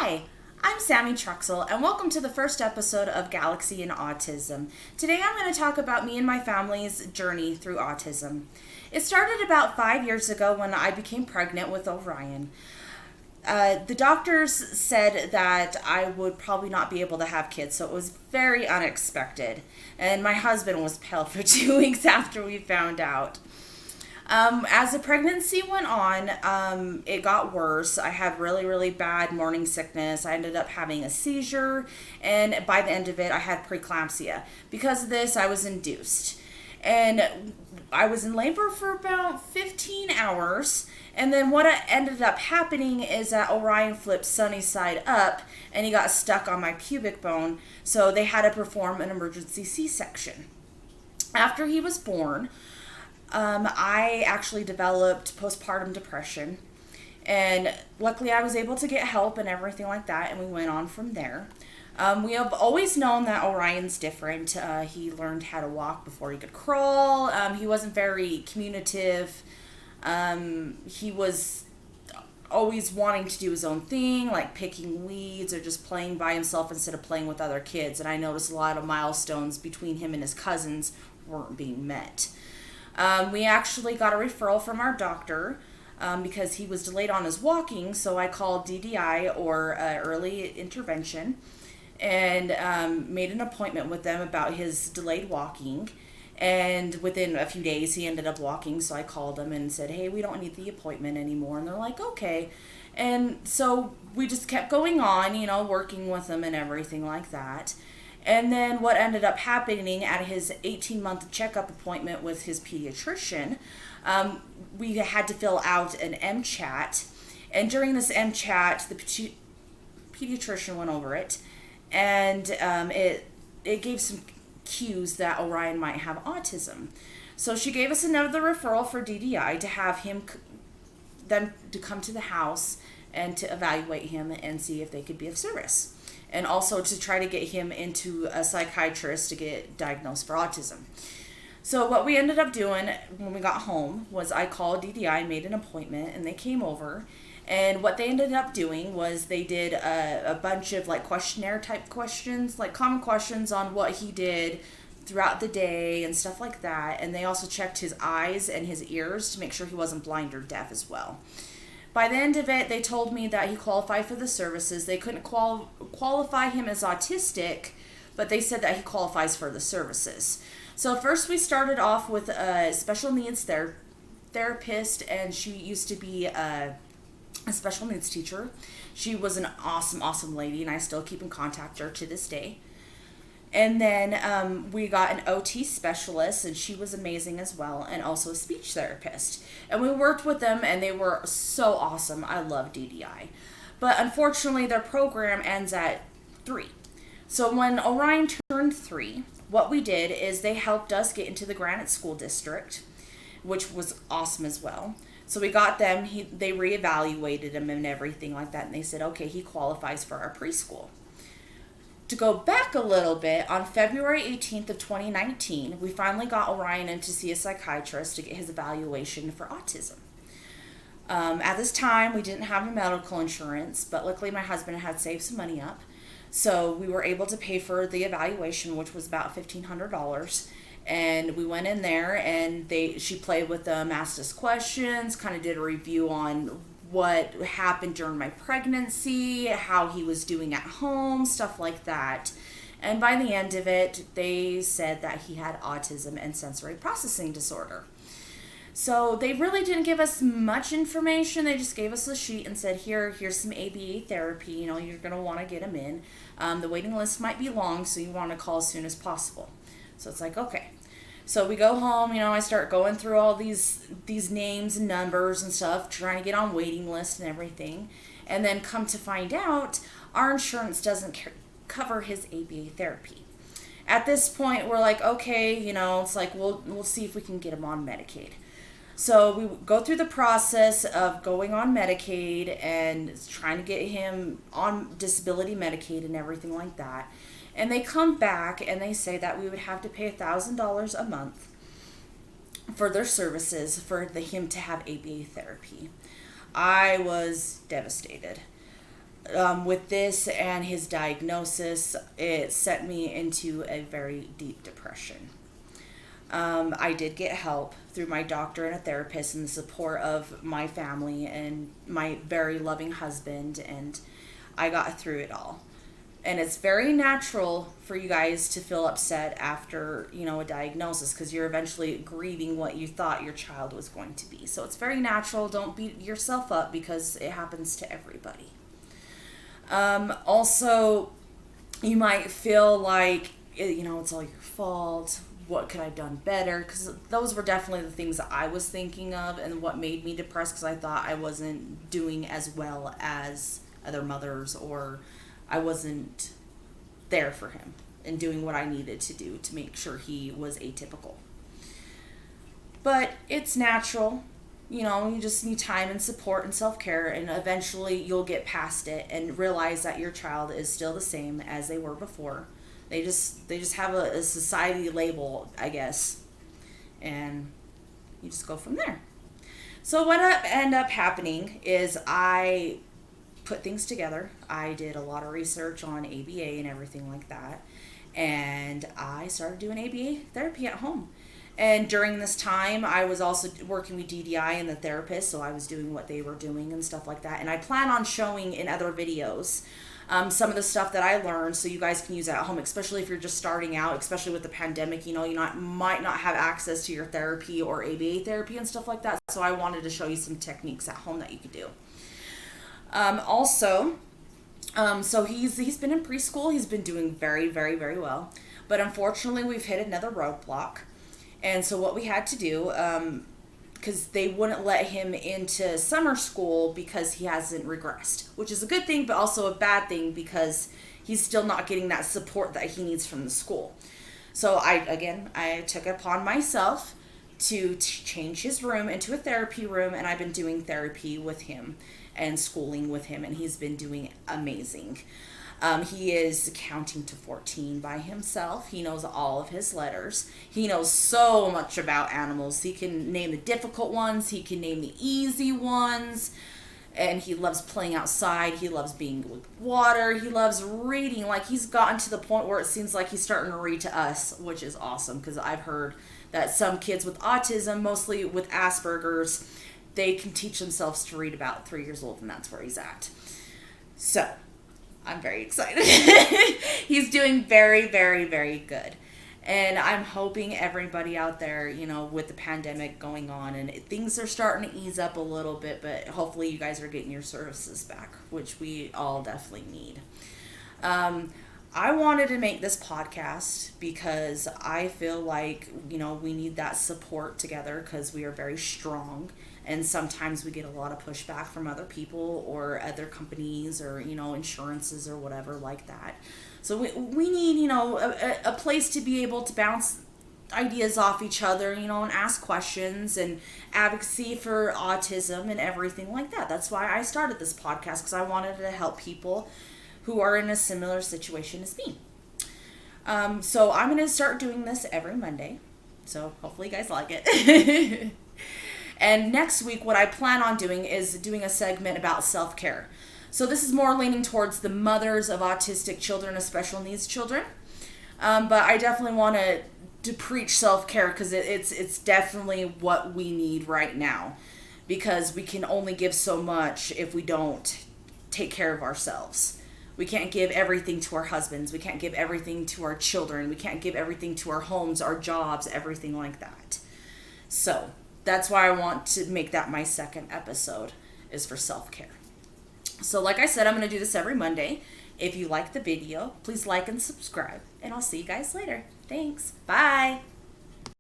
Hi, I'm Sammy Truxell, and welcome to the first episode of Galaxy and Autism. Today I'm going to talk about me and my family's journey through autism. It started about 5 years ago when I became pregnant with Orion. The doctors said that I would probably not be able to have kids, so it was very unexpected. And my husband was pale for 2 weeks after we found out. As the pregnancy went on, it got worse. I had really bad morning sickness. I ended up having a seizure, and by the end of it, I had preeclampsia. Because of this, I was induced. And I was in labor for about 15 hours. And then what ended up happening is that Orion flipped sunny side up, and he got stuck on my pubic bone, so they had to perform an emergency C-section. After he was born, I actually developed postpartum depression, and luckily I was able to get help and everything like that, and we went on from there. We have always known that Orion's different. He learned how to walk before he could crawl. He wasn't very communicative. He was always wanting to do his own thing, like picking weeds or just playing by himself instead of playing with other kids, and I noticed a lot of milestones between him and his cousins weren't being met. We actually got a referral from our doctor because he was delayed on his walking, so I called DDI, or early intervention, and made an appointment with them about his delayed walking. And within a few days, he ended up walking, so I called them and said, hey, we don't need the appointment anymore. And they're like, okay. And so we just kept going on, working with him and everything like that. And then what ended up happening at his 18-month checkup appointment with his pediatrician, we had to fill out an MChat. And during this MChat, the pediatrician went over it, and it gave some cues that Orion might have autism. So she gave us another referral for DDI to have them to come to the house and to evaluate him and see if they could be of service. And also to try to get him into a psychiatrist to get diagnosed for autism. So what we ended up doing when we got home was I called DDI, made an appointment, and they came over. And what they ended up doing was they did a bunch of questionnaire type questions, common questions on what he did throughout the day and stuff like that. And they also checked his eyes and his ears to make sure he wasn't blind or deaf as well. By the end of it, they told me that he qualified for the services. They couldn't qualify him as autistic, but they said that he qualifies for the services. So first we started off with a special needs therapist, and she used to be a special needs teacher. She was an awesome lady, and I still keep in contact with her to this day. And then we got an OT specialist, and she was amazing as well, and also a speech therapist. And we worked with them, and they were so awesome. I love DDI. But unfortunately, their program ends at 3. So when Orion turned 3, what we did is they helped us get into the Granite School District, which was awesome as well. So we got them, they reevaluated him and everything like that, and they said, okay, he qualifies for our preschool. To go back a little bit, on February 18th of 2019, we finally got Orion in to see a psychiatrist to get his evaluation for autism. At this time, we didn't have a medical insurance, but luckily my husband had saved some money up. So we were able to pay for the evaluation, which was about $1,500. And we went in there, and she played with them, asked us questions, kind of did a review on what happened during my pregnancy, how he was doing at home, stuff like that. And by the end of it, they said that he had autism and sensory processing disorder. So they really didn't give us much information. They just gave us a sheet and said, here's some ABA therapy. You're going to want to get him in. The waiting list might be long, so you want to call as soon as possible. So it's like, okay. So we go home, I start going through all these names and numbers and stuff, trying to get on waiting lists and everything. And then come to find out, our insurance doesn't cover his ABA therapy. At this point, we're like, okay, it's like, we'll see if we can get him on Medicaid. So we go through the process of going on Medicaid and trying to get him on disability Medicaid and everything like that. And they come back and they say that we would have to pay $1,000 a month for their services for him to have ABA therapy. I was devastated. with this and his diagnosis, it sent me into a very deep depression. I did get help through my doctor and a therapist and the support of my family and my very loving husband, and I got through it all. And it's very natural for you guys to feel upset after, a diagnosis, because you're eventually grieving what you thought your child was going to be. So it's very natural. Don't beat yourself up, because it happens to everybody. Also, you might feel like, it's all your fault. What could I have done better? Because those were definitely the things that I was thinking of and what made me depressed, because I thought I wasn't doing as well as other mothers, or I wasn't there for him and doing what I needed to do to make sure he was atypical. But it's natural. You just need time and support and self-care, and eventually you'll get past it and realize that your child is still the same as they were before. They just have a society label, I guess, and you just go from there. So what ended up happening is I put things together. I did a lot of research on ABA and everything like that, and I started doing ABA therapy at home. And during this time, I was also working with DDI and the therapist, so I was doing what they were doing and stuff like that. And I plan on showing in other videos some of the stuff that I learned, so you guys can use it at home, especially if you're just starting out, especially with the pandemic. You might not have access to your therapy or ABA therapy and stuff like that. So I wanted to show you some techniques at home that you could do. So he's been in preschool. He's been doing very, very, very well. But unfortunately, we've hit another roadblock. And so what we had to do, because they wouldn't let him into summer school because he hasn't regressed, which is a good thing, but also a bad thing because he's still not getting that support that he needs from the school. So I took it upon myself to change his room into a therapy room, and I've been doing therapy with him and schooling with him, and he's been doing amazing. He is counting to 14 by himself. He knows all of his letters. He knows so much about animals. He can name the difficult ones. He can name the easy ones. And he loves playing outside. He loves being with water. He loves reading. Like, he's gotten to the point where it seems like he's starting to read to us, which is awesome, because I've heard that some kids with autism, mostly with Asperger's, they can teach themselves to read about 3 years old, and that's where he's at. So I'm very excited. He's doing very, very, very good. And I'm hoping everybody out there, with the pandemic going on, and things are starting to ease up a little bit, but hopefully you guys are getting your services back, which we all definitely need. I wanted to make this podcast because I feel like, we need that support together, because we are very strong. And sometimes we get a lot of pushback from other people or other companies or, insurances or whatever like that. So we need, a place to be able to bounce ideas off each other, and ask questions and advocacy for autism and everything like that. That's why I started this podcast, because I wanted to help people who are in a similar situation as me. So I'm going to start doing this every Monday. So hopefully you guys like it. And next week, what I plan on doing is doing a segment about self-care. So this is more leaning towards the mothers of autistic children, of special needs children. But I definitely want to preach self-care, because it's definitely what we need right now. Because we can only give so much if we don't take care of ourselves. We can't give everything to our husbands. We can't give everything to our children. We can't give everything to our homes, our jobs, everything like that. So that's why I want to make that my second episode, is for self-care. So like I said, I'm going to do this every Monday. If you like the video, please like and subscribe, and I'll see you guys later. Thanks. Bye.